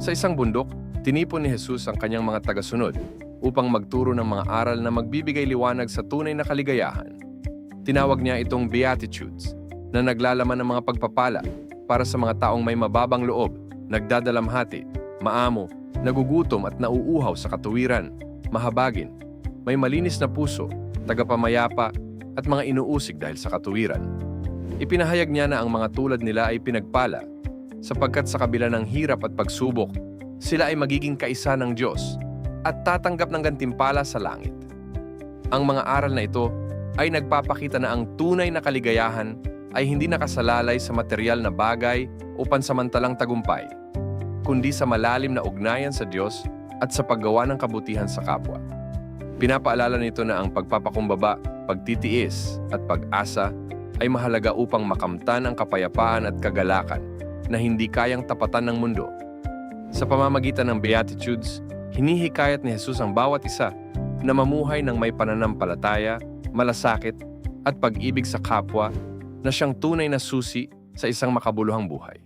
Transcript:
Sa isang bundok, tinipon ni Jesus ang kanyang mga tagasunod upang magturo ng mga aral na magbibigay liwanag sa tunay na kaligayahan. Tinawag niya itong Beatitudes, na naglalaman ng mga pagpapala para sa mga taong may mababang loob, nagdadalamhati, maamo, nagugutom at nauuhaw sa katuwiran, mahabagin, may malinis na puso, tagapamayapa, at mga inuusig dahil sa katuwiran. Ipinahayag niya na ang mga tulad nila ay pinagpala, sapagkat sa kabila ng hirap at pagsubok, sila ay magiging kaisa ng Diyos at tatanggap ng gantimpala sa langit. Ang mga aral na ito ay nagpapakita na ang tunay na kaligayahan ay hindi nakasalalay sa material na bagay o pansamantalang tagumpay, kundi sa malalim na ugnayan sa Diyos at sa paggawa ng kabutihan sa kapwa. Pinapaalala nito na ang pagpapakumbaba, pagtitiis at pag-asa ay mahalaga upang makamtan ang kapayapaan at kagalakan na hindi kayang tapatan ng mundo. Sa pamamagitan ng Beatitudes, hinihikayat ni Jesus ang bawat isa na mamuhay ng may pananampalataya, malasakit at pag-ibig sa kapwa na siyang tunay na susi sa isang makabuluhang buhay.